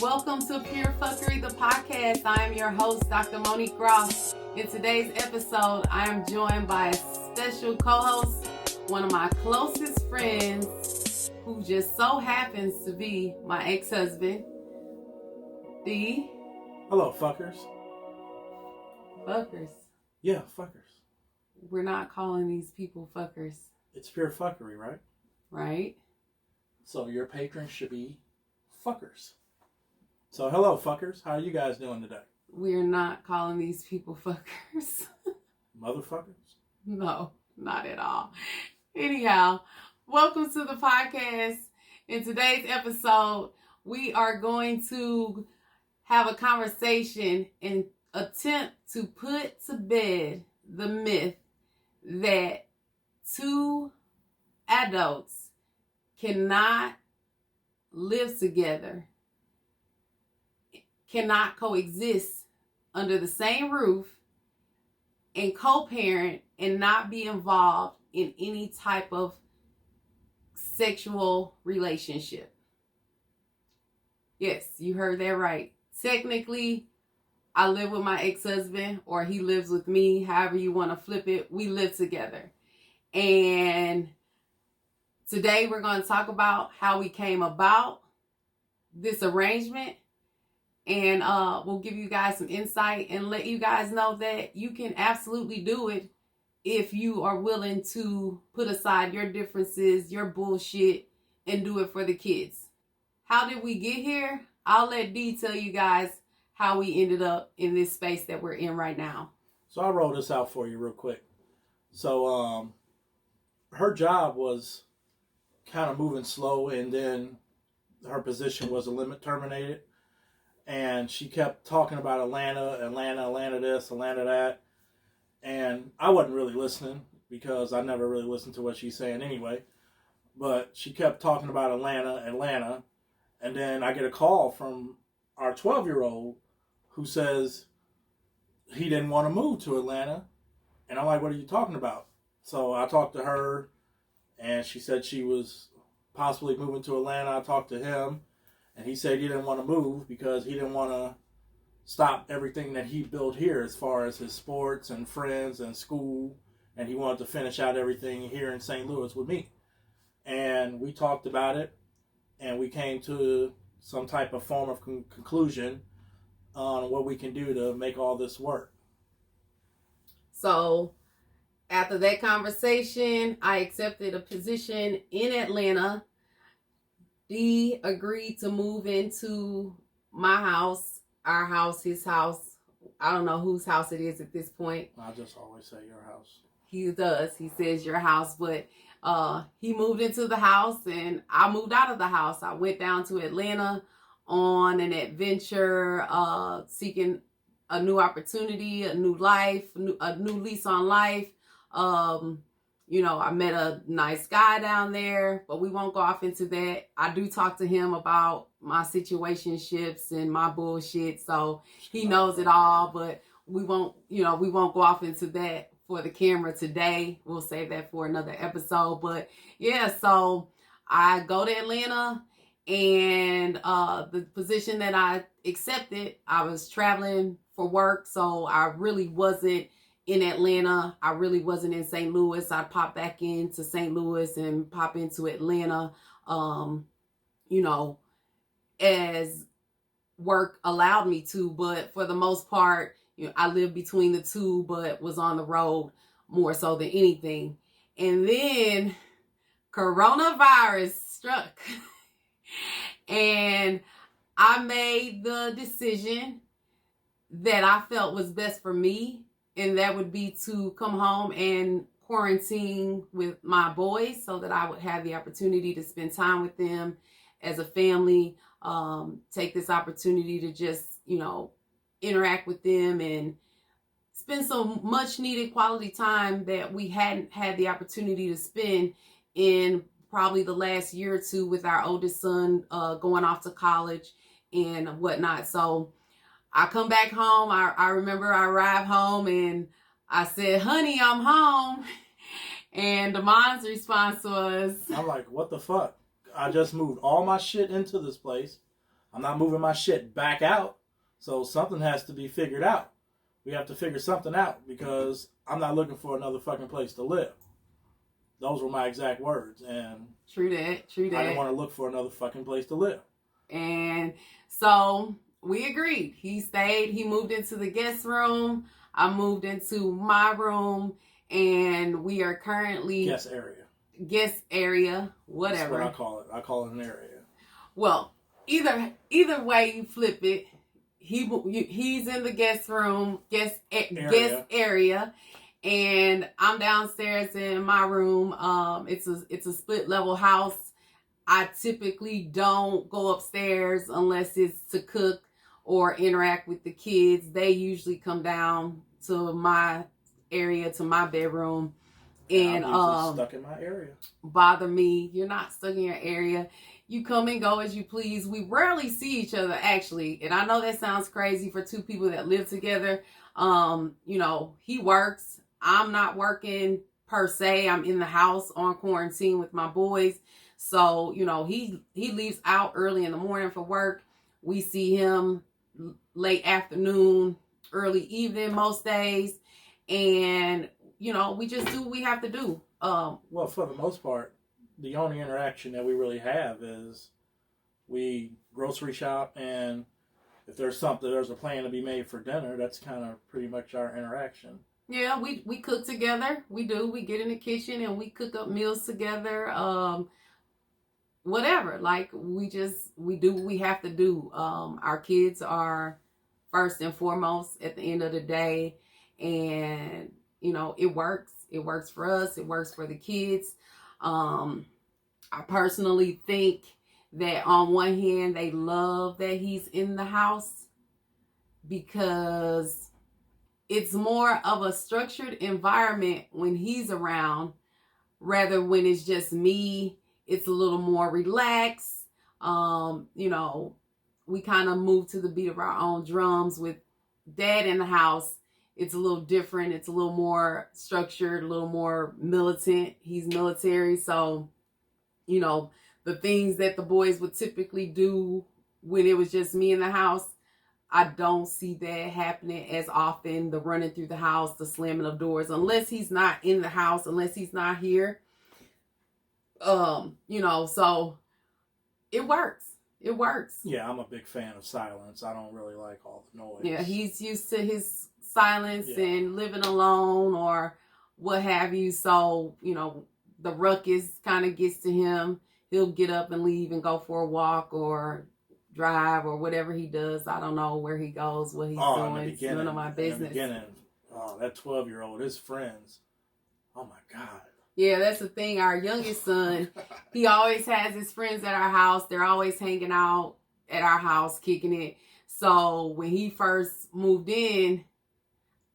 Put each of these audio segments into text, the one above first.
Welcome to Phuckery The Podcast. I am your host, Dr. Monique Ross. In today's episode, I am joined by a special co-host, one of my closest friends, who just so happens to be my ex-husband, D. Hello, fuckers. Fuckers. Yeah, fuckers. We're not calling these people fuckers. It's pure fuckery, right? Right? So your patrons should be fuckers. So hello, fuckers. How are you guys doing today? We're not calling these people fuckers. Motherfuckers? No, not at all. Anyhow, welcome to the podcast. In today's episode, we are going to have a conversation and attempt to put to bed the myth that two adults cannot live together, cannot coexist under the same roof and co-parent and not be involved in any type of sexual relationship. Yes, you heard that right. Technically, I live with my ex-husband, or he lives with me, however you want to flip it. We live together. And today we're going to talk about how we came about this arrangement. And we'll give you guys some insight and let you guys know that you can absolutely do it if you are willing to put aside your differences, your bullshit, and do it for the kids. How did we get here? I'll let Dee tell you guys how we ended up in this space that we're in right now. So I wrote this out for you real quick. So her job was kind of moving slow, and then her position was terminated. And she kept talking about Atlanta this, Atlanta that. And I wasn't really listening because I never really listened to what she's saying anyway. But she kept talking about Atlanta. And then I get a call from our 12-year-old who says he didn't want to move to Atlanta. And I'm like, what are you talking about? So I talked to her, and she said she was possibly moving to Atlanta. I talked to him. And he said he didn't want to move because he didn't want to stop everything that he built here as far as his sports and friends and school. And he wanted to finish out everything here in St. Louis with me. And we talked about it, and we came to some type of form of conclusion on what we can do to make all this work. So after that conversation, I accepted a position in Atlanta. Dee agreed to move into my house, our house, his house. I don't know whose house it is at this point. I just always say your house. He does. He says your house, but he moved into the house and I moved out of the house. I went down to Atlanta on an adventure, seeking a new opportunity, a new life, a new lease on life. I met a nice guy down there, but we won't go off into that. I do talk to him about my situationships and my bullshit, so he knows it all, but we won't go off into that for the camera today. We'll save that for another episode. But yeah, so I go to Atlanta, and the position that I accepted, I was traveling for work, so I really wasn't in Atlanta. I really wasn't in St. Louis. I'd pop back into St. Louis and pop into Atlanta, as work allowed me to. But for the most part, I lived between the two, but was on the road more so than anything. And then coronavirus struck. And I made the decision that I felt was best for me. And that would be to come home and quarantine with my boys so that I would have the opportunity to spend time with them as a family, take this opportunity to just, interact with them and spend some much needed quality time that we hadn't had the opportunity to spend in probably the last year or two with our oldest son going off to college and whatnot. So I come back home. I remember I arrived home and I said, honey, I'm home. And Damon's response was, I'm like, what the fuck? I just moved all my shit into this place. I'm not moving my shit back out. So something has to be figured out. We have to figure something out because I'm not looking for another fucking place to live. Those were my exact words. And true that. I didn't want to look for another fucking place to live. And so we agreed. He stayed. He moved into the guest room. I moved into my room. And we are currently... Guest area. Whatever. That's what I call it. I call it an area. Well, either way you flip it, he's in the guest room, guest area, and I'm downstairs in my room. It's a split level house. I typically don't go upstairs unless it's to cook or interact with the kids. They usually come down to my area, to my bedroom, and I'm stuck in my area. Bother me. You're not stuck in your area. You come and go as you please. We rarely see each other, actually. And I know that sounds crazy for two people that live together. He works. I'm not working per se. I'm in the house on quarantine with my boys. So, he leaves out early in the morning for work. We see him late afternoon, early evening most days. And, we just do what we have to do. Well, for the most part, the only interaction that we really have is we grocery shop, and if there's a plan to be made for dinner, that's kind of pretty much our interaction. Yeah, we cook together. We do. We get in the kitchen and we cook up meals together. Whatever. Like, we do what we have to do. Our kids are first and foremost at the end of the day, and it works. It works for us. It works for the kids. I personally think that on one hand, they love that he's in the house because it's more of a structured environment when he's around, rather when it's just me. It's a little more relaxed. We kind of move to the beat of our own drums. With Dad in the house, it's a little different. It's a little more structured, a little more militant. He's military. So, the things that the boys would typically do when it was just me in the house, I don't see that happening as often. The running through the house, the slamming of doors, unless he's not in the house, unless he's not here. So it works. It works. Yeah, I'm a big fan of silence. I don't really like all the noise. Yeah, he's used to his silence and living alone or what have you. So, the ruckus kind of gets to him. He'll get up and leave and go for a walk or drive or whatever he does. I don't know where he goes, what he's doing. It's none of my business. In the beginning, that 12-year-old, his friends. Oh my God. Yeah, that's the thing. Our youngest son, he always has his friends at our house. They're always hanging out at our house, kicking it. So when he first moved in,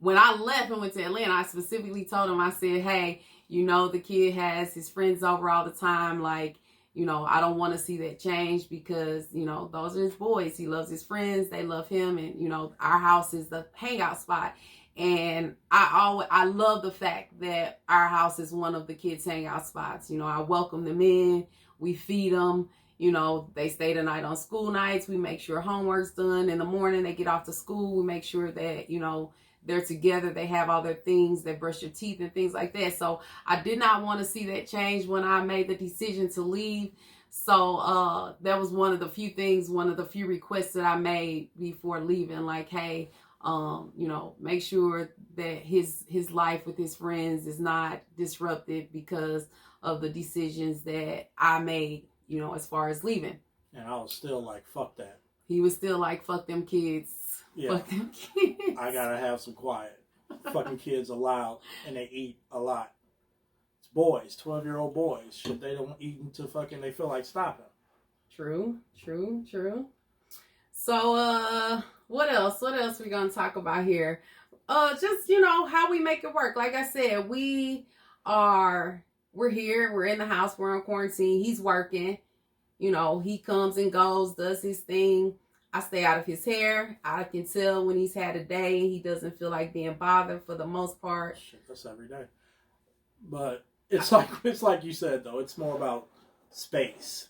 when I left and went to Atlanta, I specifically told him, I said, hey, the kid has his friends over all the time. Like, I don't want to see that change because, those are his boys. He loves his friends. They love him. And, our house is the hangout spot. And I love the fact that our house is one of the kids' hangout spots. I welcome them in. We feed them. They stay the night on school nights. We make sure homework's done. In the morning, they get off to school. We make sure that, they're together. They have all their things. They brush their teeth and things like that. So I did not want to see that change when I made the decision to leave. So that was one of the few requests that I made before leaving. Like, hey, make sure that his life with his friends is not disrupted because of the decisions that I made, as far as leaving. And I was still like, fuck that. He was still like, fuck them kids. Yeah. Fuck them kids. I gotta have some quiet. Fucking kids are loud and they eat a lot. It's boys, 12-year-old boys. Shit, they don't eat until fucking they feel like stopping. True. So, what else we gonna talk about here? Just, how we make it work. Like I said, we're here, we're in the house, we're on quarantine, he's working, he comes and goes, does his thing. I stay out of his hair. I can tell when he's had a day, he doesn't feel like being bothered for the most part. Shit, that's every day. But it's like you said though, it's more about space.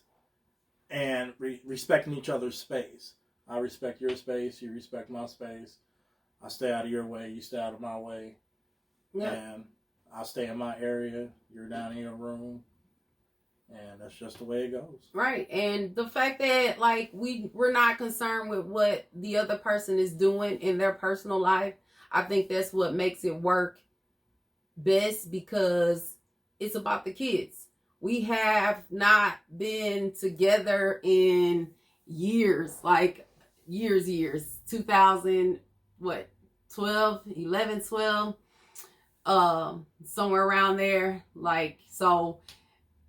and respecting each other's space. I respect your space, you respect my space. I stay out of your way, you stay out of my way. Yep. And I stay in my area, you're down in your room. And that's just the way it goes. Right. And the fact that, like, we're not concerned with what the other person is doing in their personal life, I think that's what makes it work best, because it's about the kids. We have not been together in years, like years, 2000, what, 12, 11, 12, somewhere around there. Like, so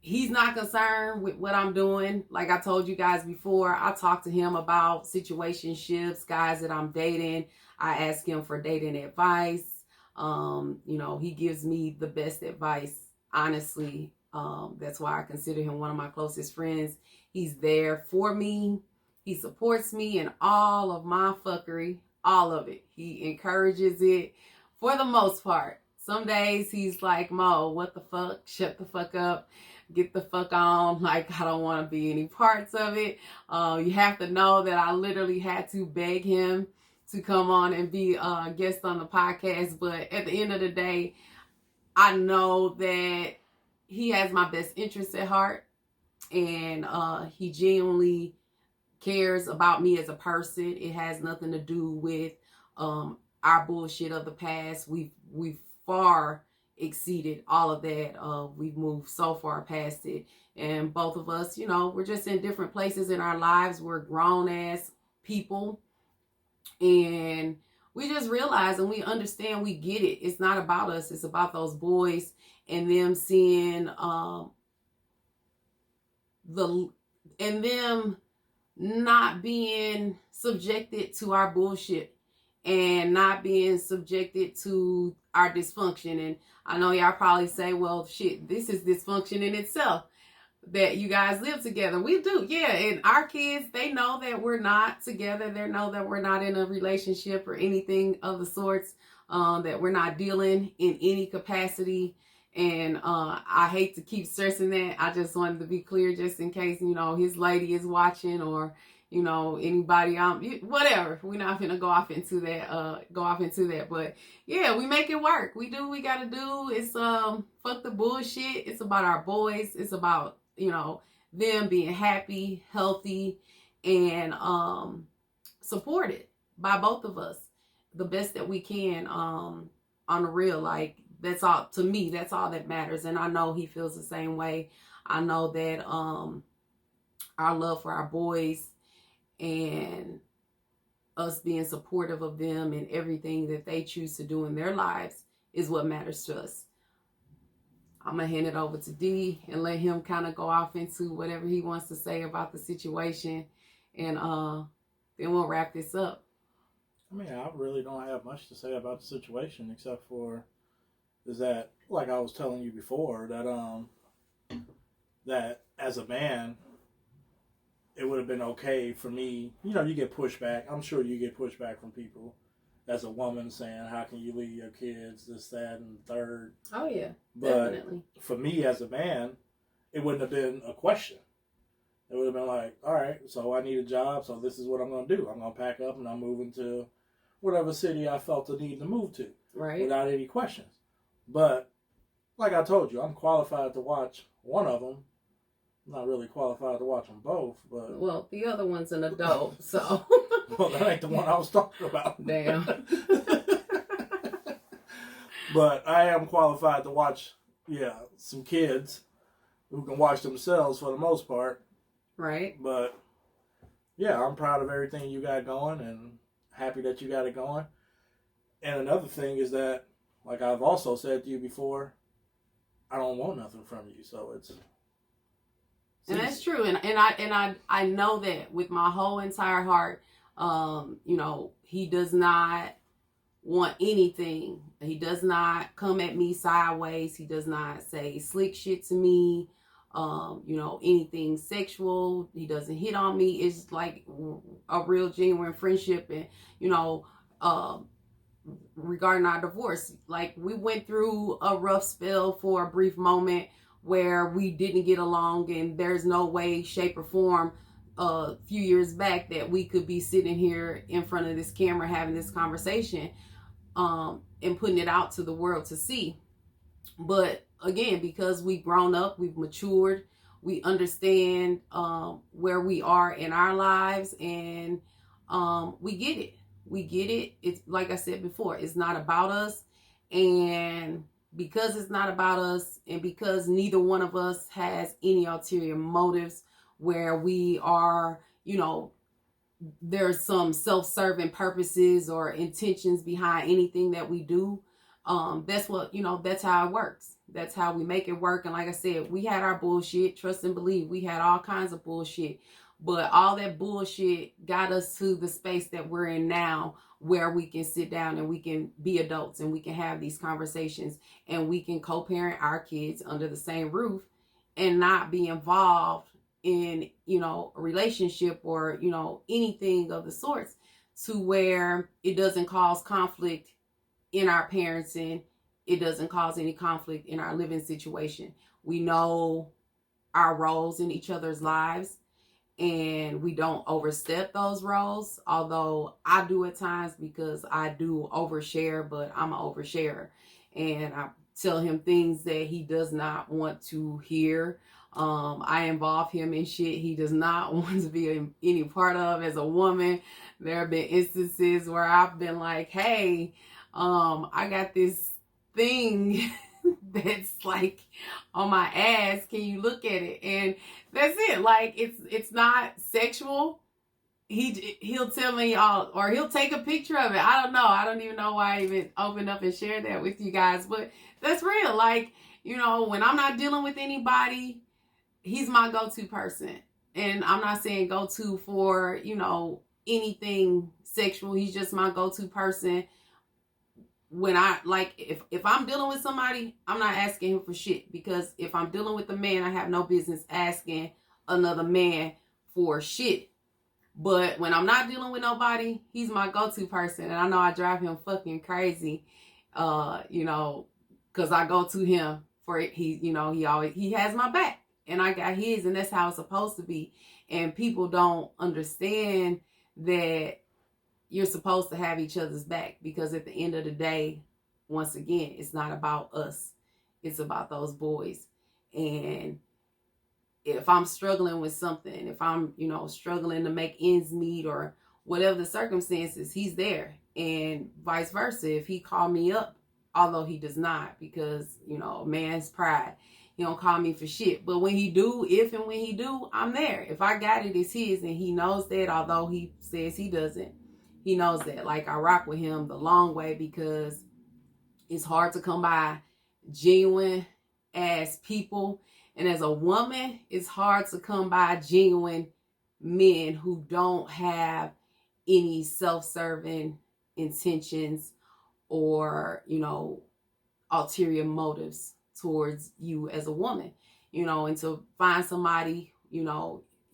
he's not concerned with what I'm doing. Like I told you guys before, I talk to him about situationships, guys that I'm dating. I ask him for dating advice. He gives me the best advice, honestly. That's why I consider him one of my closest friends. He's there for me. He supports me in all of my fuckery, all of it. He encourages it for the most part. Some days he's like, Mo, what the fuck? Shut the fuck up. Get the fuck on. Like, I don't want to be any parts of it. You have to know that I literally had to beg him to come on and be a guest on the podcast. But at the end of the day, I know that he has my best interests at heart. And he genuinely cares about me as a person. It has nothing to do with our bullshit of the past. We've far exceeded all of that. We've moved so far past it. And both of us, we're just in different places in our lives. We're grown ass people. And we just realize and we understand, we get it. It's not about us. It's about those boys and them seeing them not being subjected to our bullshit and not being subjected to our dysfunction. And I know y'all probably say, well, shit, this is dysfunction in itself that you guys live together. We do, yeah. And our kids, they know that we're not together. They know that we're not in a relationship or anything of the sorts, that we're not dealing in any capacity. And I hate to keep stressing that. I just wanted to be clear just in case, his lady is watching or, anybody, whatever. We're not going to go off into that. But yeah, we make it work. We do what we got to do. It's, fuck the bullshit. It's about our boys. It's about, them being happy, healthy, and supported by both of us the best that we can, on the real. Like, that's all, to me, that's all that matters. And I know he feels the same way. I know that our love for our boys and us being supportive of them and everything that they choose to do in their lives is what matters to us. I'm going to hand it over to D and let him kind of go off into whatever he wants to say about the situation. And then we'll wrap this up. I mean, I really don't have much to say about the situation except for is that, like I was telling you before, that as a man, it would have been okay for me. You get pushback. I'm sure you get pushback from people as a woman saying, how can you leave your kids, this, that, and the third. Oh, yeah, but definitely. For me as a man, it wouldn't have been a question. It would have been like, all right, so I need a job, so this is what I'm going to do. I'm going to pack up and I'm moving to whatever city I felt the need to move to. Right. Without any questions. But, like I told you, I'm qualified to watch one of them. I'm not really qualified to watch them both, but... Well, the other one's an adult, so... Well, that ain't the one I was talking about. Damn. But I am qualified to watch, some kids who can watch themselves for the most part. Right. But, yeah, I'm proud of everything you got going and happy that you got it going. And another thing is that, like I've also said to you before, I don't want nothing from you, so it's and that's true. And I know that with my whole entire heart. He does not want anything. He does not come at me sideways. He does not say slick shit to me. Anything sexual. He doesn't hit on me. It's like a real genuine friendship. And, regarding our divorce, like we went through a rough spell for a brief moment where we didn't get along, and there's no way, shape, or form a few years back that we could be sitting here in front of this camera having this conversation, and putting it out to the world to see. But again, because we've grown up, we've matured, we understand where we are in our lives, and we get it. We get it. It's like I said before, it's not about us. And because it's not about us, and because neither one of us has any ulterior motives where we are, there's some self-serving purposes or intentions behind anything that we do. That's what, that's how it works. That's how we make it work. And like I said, we had our bullshit, trust and believe. We had all kinds of bullshit, but all that bullshit got us to the space that we're in now, where we can sit down and we can be adults and we can have these conversations and we can co-parent our kids under the same roof and not be involved in, a relationship or, anything of the sorts, to where it doesn't cause conflict in our parenting. It doesn't cause any conflict in our living situation. We know our roles in each other's lives, and we don't overstep those roles, although I do at times, because I do overshare, but I'm an oversharer, and I tell him things that he does not want to hear. I involve him in shit he does not want to be any part of. As a woman, there have been instances where I've been like, hey, I got this thing that's like on my ass, can you look at it? And that's it. Like, it's not sexual. He'll tell me, or he'll take a picture of it. I don't know. I don't even know why I even opened up and shared that with you guys, but that's real. Like, when I'm not dealing with anybody, he's my go-to person. And I'm not saying go-to for, anything sexual. He's just my go-to person. When if I'm dealing with somebody, I'm not asking him for shit, because if I'm dealing with a man, I have no business asking another man for shit. But when I'm not dealing with nobody, he's my go-to person. And I know I drive him fucking crazy, because I go to him for it. He has my back and I got his, and that's how it's supposed to be. And people don't understand that you're supposed to have each other's back, because at the end of the day, once again, it's not about us. It's about those boys. And if I'm struggling with something, if I'm, struggling to make ends meet or whatever the circumstances, he's there. And vice versa. If he called me up, although he does not, because, man's pride, he don't call me for shit. But when he do, if and when he do, I'm there. If I got it, it's his. And he knows that, although he says he doesn't. He knows that. Like, I rock with him the long way, because it's hard to come by genuine ass people. And as a woman, it's hard to come by genuine men who don't have any self-serving intentions or, ulterior motives towards you as a woman, and to find somebody,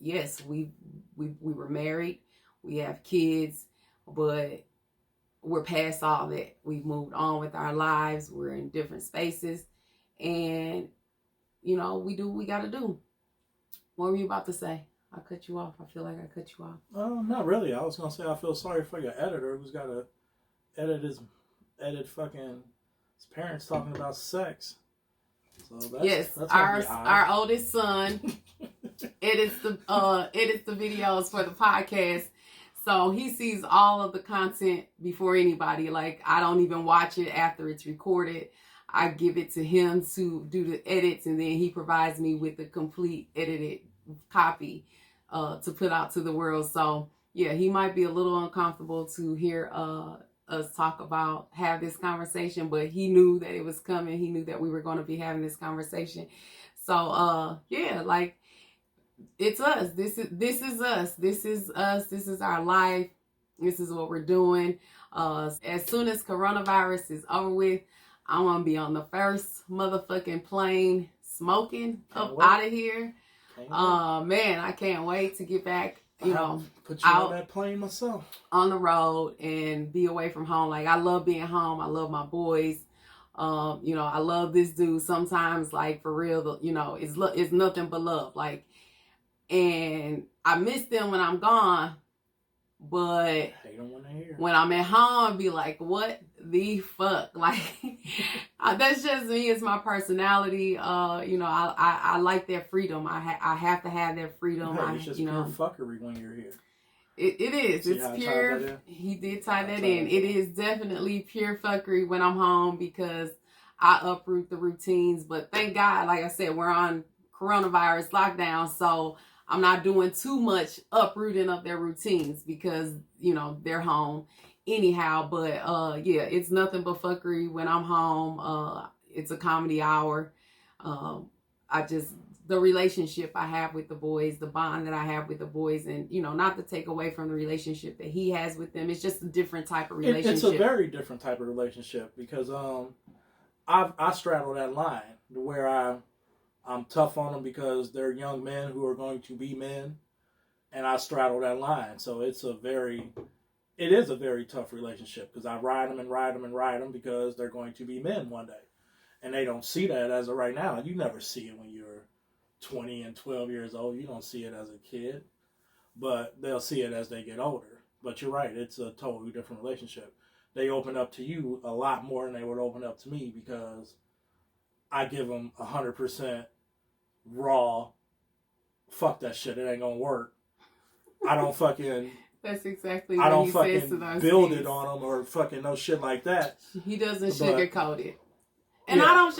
yes, we were married, we have kids, but we're past all that. We've moved on with our lives. We're in different spaces, and we do what we got to do. What were you about to say? I cut you off. I feel like I cut you off. Not really. I was going to say I feel sorry for your editor who's got to edit fucking his parents talking about sex. So that's our oldest son edits the videos for the podcast. So he sees all of the content before anybody. Like, I don't even watch it after it's recorded. I give it to him to do the edits, and then he provides me with the complete edited copy to put out to the world. So yeah, he might be a little uncomfortable to hear us have this conversation, but he knew that it was coming. He knew that we were going to be having this conversation. So yeah, like, it's us. This is us. This is us. This is our life. This is what we're doing. As soon as coronavirus is over with, I want to be on the first motherfucking plane smoking out of here. Man, I can't wait to get back, put you on that plane myself, on the road, and be away from home. Like, I love being home. I love my boys. I love this dude. Sometimes, like, for real, it's nothing but love. Like, and I miss them when I'm gone. But when I'm at home, I'd be like, what the fuck? Like, that's just me. It's my personality. I like that freedom. I have to have that freedom. Hey, it's just pure fuckery when you're here. It is. See it's pure. He did tie that in. It is definitely pure fuckery when I'm home because I uproot the routines. But thank God, like I said, we're on coronavirus lockdown, so I'm not doing too much uprooting of their routines because, they're home anyhow. But yeah, it's nothing but fuckery when I'm home. It's a comedy hour. The relationship I have with the boys, the bond that I have with the boys, and, not to take away from the relationship that he has with them. It's just a different type of relationship. It's a very different type of relationship because I straddle that line where I'm tough on them because they're young men who are going to be men, and I straddle that line. So it is a very tough relationship because I ride them and ride them and ride them because they're going to be men one day, and they don't see that as of right now. You never see it when you're 20 and 12 years old. You don't see it as a kid, but they'll see it as they get older. But you're right, it's a totally different relationship. They open up to you a lot more than they would open up to me because I give them 100% raw. Fuck that shit. It ain't gonna work. I don't fucking. That's exactly what he says to those build kids. It on them or fucking no shit like that. He doesn't sugarcoat it. And yeah. I don't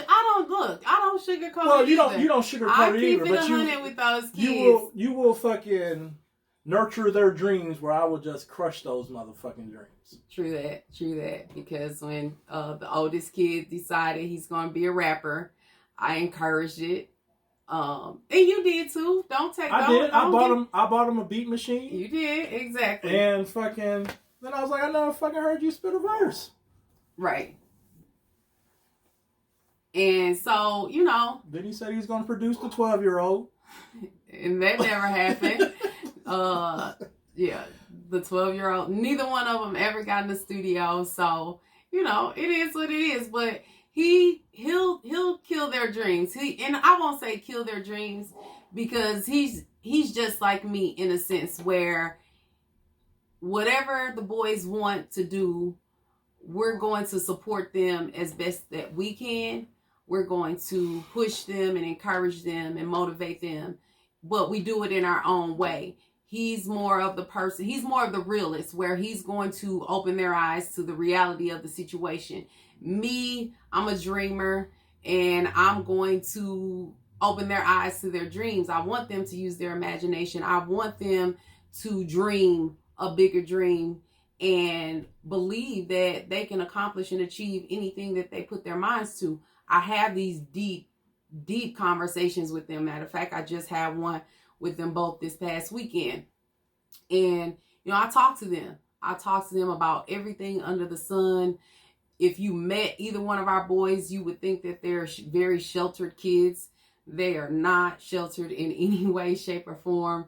sugarcoat it. Well, you don't sugarcoat it either. But you with those kids. You will fucking nurture their dreams where I will just crush those motherfucking dreams. True that. Because when the oldest kid decided he's gonna be a rapper, I encouraged it. And you did too. I bought him a beat machine. You did, exactly. And fucking then I was like, I never fucking heard you spit a verse. Right. And so, Then he said he was going to produce the 12-year-old. And that never happened. Yeah, the 12-year-old. Neither one of them ever got in the studio. So, it is what it is. But he'll kill their dreams. And I won't say kill their dreams because he's just like me in a sense where whatever the boys want to do, we're going to support them as best that we can. We're going to push them and encourage them and motivate them, but we do it in our own way. He's more of the realist where he's going to open their eyes to the reality of the situation. Me, I'm a dreamer and I'm going to open their eyes to their dreams. I want them to use their imagination. I want them to dream a bigger dream and believe that they can accomplish and achieve anything that they put their minds to. I have these deep conversations with them. Matter of fact, I just had one with them both this past weekend. And, I talk to them. I talk to them about everything under the sun. If you met either one of our boys, you would think that they're very sheltered kids. They are not sheltered in any way, shape, or form.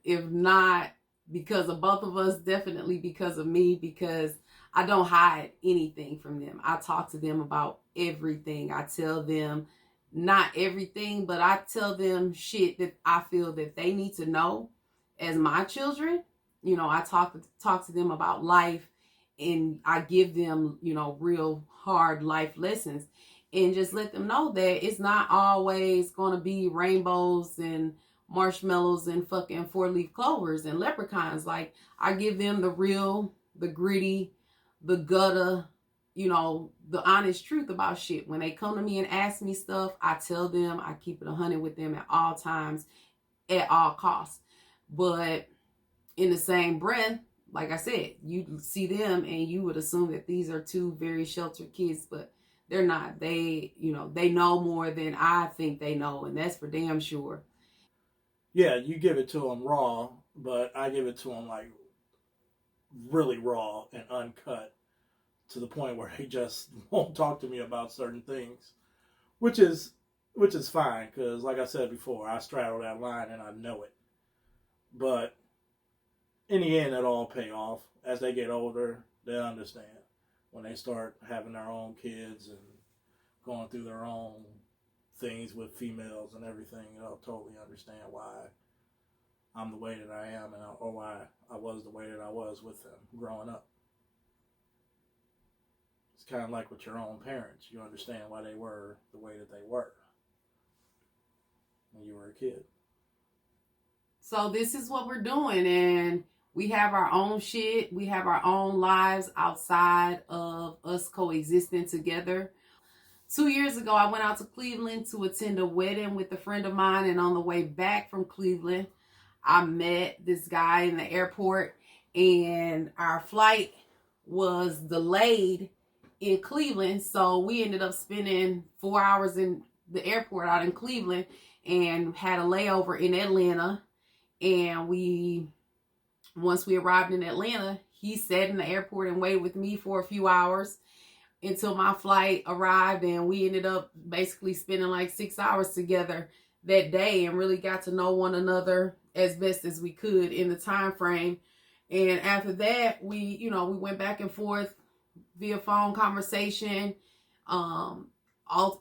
If not because of both of us, definitely because of me, because I don't hide anything from them. I talk to them about everything. I tell them not everything, but I tell them shit that I feel that they need to know as my children. I talk to them about life, and I give them, real hard life lessons, and just let them know that it's not always going to be rainbows and marshmallows and fucking 4-leaf clovers and leprechauns. Like, I give them the real, the gritty, the gutter, the honest truth about shit. When they come to me and ask me stuff, I tell them, I keep it 100 with them at all times, at all costs. But in the same breath, like I said, you see them and you would assume that these are two very sheltered kids, but they're not. They know more than I think they know, and that's for damn sure. Yeah, you give it to them raw, but I give it to them like really raw and uncut to the point where they just won't talk to me about certain things, which is fine because, like I said before, I straddle that line and I know it. But in the end, it'll all pay off. As they get older, they'll understand. When they start having their own kids and going through their own things with females and everything, they'll totally understand why I'm the way that I am, or why I was the way that I was with them growing up. It's kind of like with your own parents. You understand why they were the way that they were when you were a kid. So this is what we're doing, and we have our own shit. We have our own lives outside of us coexisting together. 2 years ago, I went out to Cleveland to attend a wedding with a friend of mine, and on the way back from Cleveland, I met this guy in the airport, and our flight was delayed in Cleveland, so we ended up spending 4 hours in the airport out in Cleveland and had a layover in Atlanta. And once we arrived in Atlanta, he sat in the airport and waited with me for a few hours until my flight arrived, and we ended up basically spending like 6 hours together that day and really got to know one another as best as we could in the time frame. And after that, we went back and forth via phone conversation.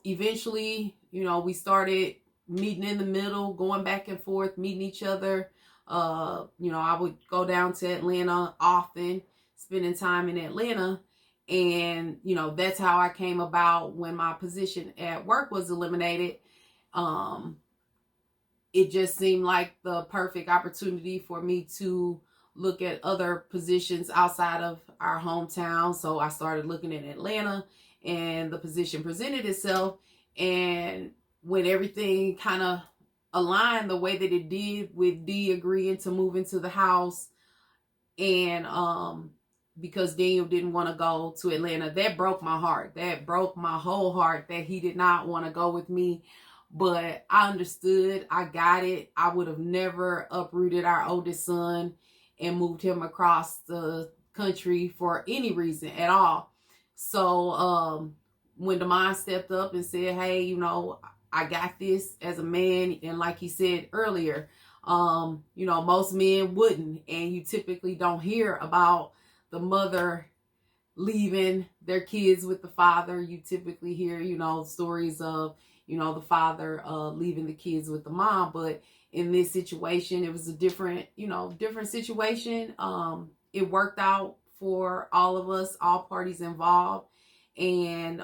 Eventually, we started meeting in the middle, going back and forth, meeting each other. I would go down to Atlanta often, spending time in Atlanta. And, that's how I came about when my position at work was eliminated. It just seemed like the perfect opportunity for me to look at other positions outside of our hometown. So I started looking at Atlanta, and the position presented itself. And when everything kind of aligned the way that it did, with D agreeing to move into the house, and because Daniel didn't want to go to Atlanta, that broke my heart. That broke my whole heart that he did not want to go with me. But I understood. I got it. I would have never uprooted our oldest son and moved him across the country for any reason at all. So when Damon stepped up and said, hey, I got this as a man, and like he said earlier, most men wouldn't, and you typically don't hear about the mother leaving their kids with the father. You typically hear, stories of, the father leaving the kids with the mom. But in this situation, it was a different situation. It worked out for all of us, all parties involved. And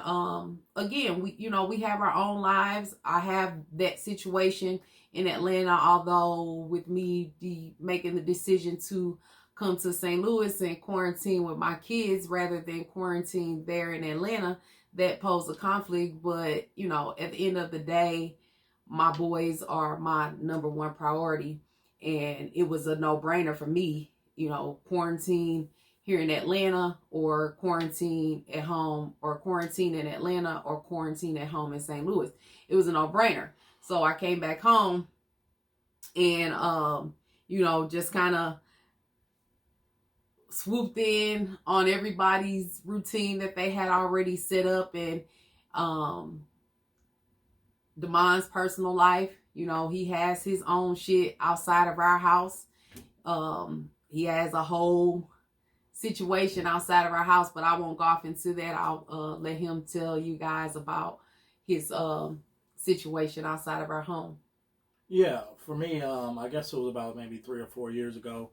again, we have our own lives. I have that situation in Atlanta, although with me making the decision to come to St. Louis and quarantine with my kids rather than quarantine there in Atlanta, that posed a conflict. But, at the end of the day, my boys are my number one priority. And it was a no-brainer for me, quarantine here in Atlanta or quarantine at home, or quarantine in Atlanta or quarantine at home in St. Louis. It was a no-brainer. So I came back home and, just kind of swooped in on everybody's routine that they had already set up. And Damon's personal life, he has his own shit outside of our house. He has a whole situation outside of our house, but I won't go off into that. I'll let him tell you guys about his situation outside of our home. Yeah, for me, I guess it was about maybe 3 or 4 years ago.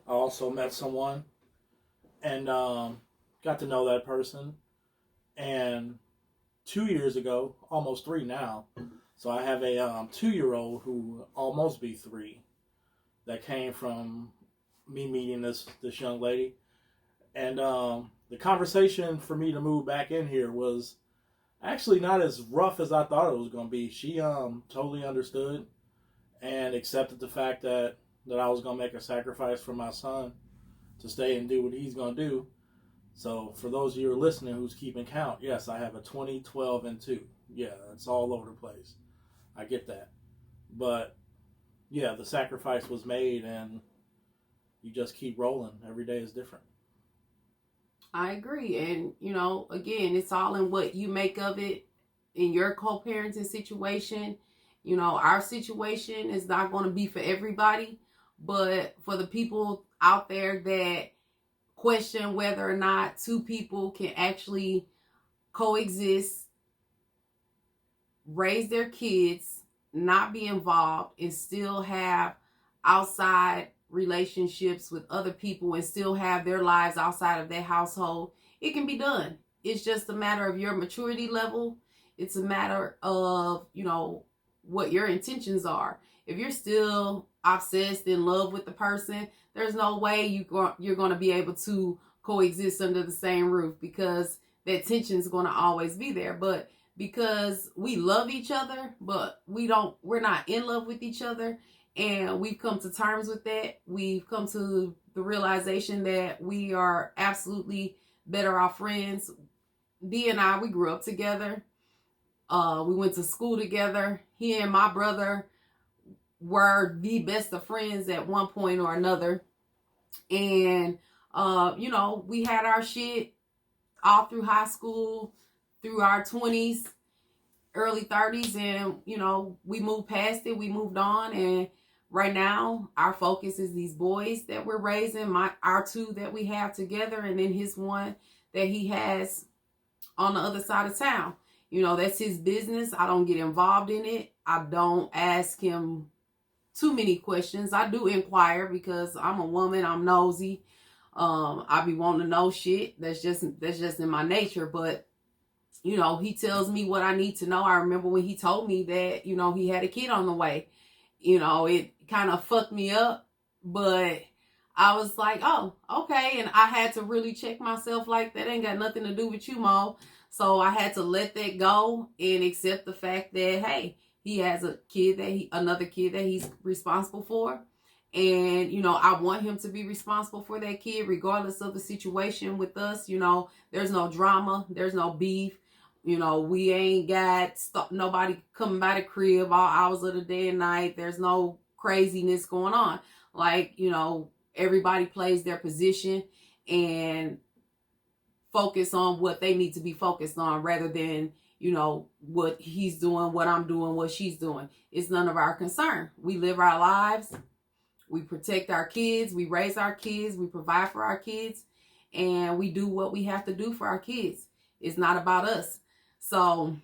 I also met someone and got to know that person. And 2 years ago, almost 3 now, so I have a 2-year-old who almost be 3, that came from me meeting this young lady. And the conversation for me to move back in here was actually not as rough as I thought it was going to be. She totally understood and accepted the fact that I was going to make a sacrifice for my son to stay and do what he's going to do. So for those of you who are listening who's keeping count, yes, I have a 20, 12, and 2. Yeah, it's all over the place. I get that. But yeah, the sacrifice was made, and you just keep rolling. Every day is different. I agree. And, again, it's all in what you make of it in your co-parenting situation. Our situation is not going to be for everybody, but for the people out there that question whether or not 2 people can actually coexist, raise their kids, not be involved, and still have outside relationships with other people and still have their lives outside of their household, it can be done. It's just a matter of your maturity level. It's a matter of, what your intentions are. If you're still obsessed in love with the person, there's no way you're going to be able to coexist under the same roof, because that tension is going to always be there. But because we love each other, but we're not in love with each other, and we've come to terms with that. We've come to the realization that we are absolutely better off friends. D and I, we grew up together. We went to school together. He and my brother were the best of friends at one point or another. And, we had our shit all through high school, through our 20s, early 30s. And, we moved past it. We moved on. And right now, our focus is these boys that we're raising, our two that we have together, and then his one that he has on the other side of town. That's his business. I don't get involved in it. I don't ask him too many questions. I do inquire because I'm a woman. I'm nosy. I be wanting to know shit. That's just in my nature. But, he tells me what I need to know. I remember when he told me that, he had a kid on the way. It kind of fucked me up. But I was like, oh, okay. And I had to really check myself, like, that ain't got nothing to do with you, Mo. So I had to let that go and accept the fact that, hey, he has another kid that he's responsible for. And, I want him to be responsible for that kid, regardless of the situation with us. There's no drama. There's no beef. We ain't got nobody coming by the crib all hours of the day and night. There's no craziness going on. Like, everybody plays their position and focus on what they need to be focused on, rather than, what he's doing, what I'm doing, what she's doing. It's none of our concern. We live our lives. We protect our kids. We raise our kids. We provide for our kids. And we do what we have to do for our kids. It's not about us. So,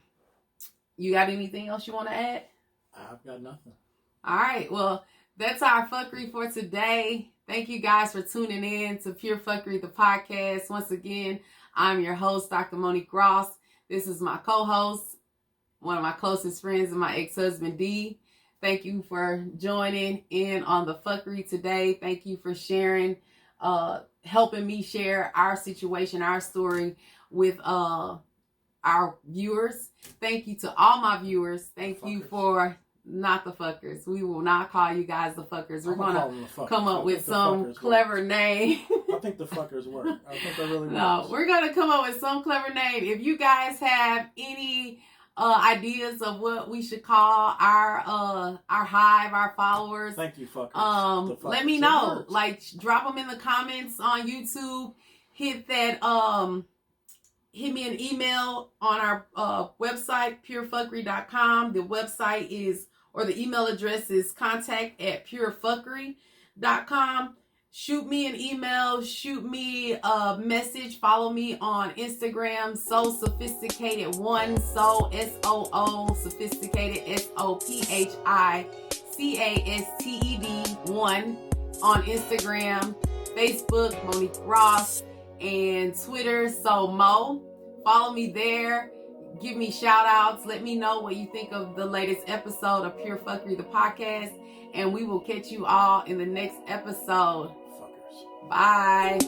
you got anything else you want to add? I've got nothing. All right. Well, that's our fuckery for today. Thank you guys for tuning in to Pure Phuckery the Podcast. Once again, I'm your host, Dr. Monique Ross. This is my co-host, one of my closest friends, and my ex-husband, D. Thank you for joining in on the fuckery today. Thank you for sharing, helping me share our situation, our story with our viewers. Thank you to all my viewers. Thank you for... Not the fuckers. We will not call you guys the fuckers. We're going to come up with some clever name. I think the fuckers work. I think that really works. No, we're going to come up with some clever name. If you guys have any ideas of what we should call our hive, our followers. Thank you, fuckers. Let me know. Like, drop them in the comments on YouTube. Hit that... Hit me an email on our website, purephuckery.com. The website is, or the email address is contact@purephuckery.com. Shoot me an email, shoot me a message, follow me on Instagram, So Sophisticated One, So SOO Sophisticated SOPHICASTED 1 on Instagram, Facebook, Monique Ross, and Twitter, So Mo. Follow me there. Give me shout outs. Let me know what you think of the latest episode of Pure Phuckery the Podcast. And we will catch you all in the next episode. Fuckers. Bye.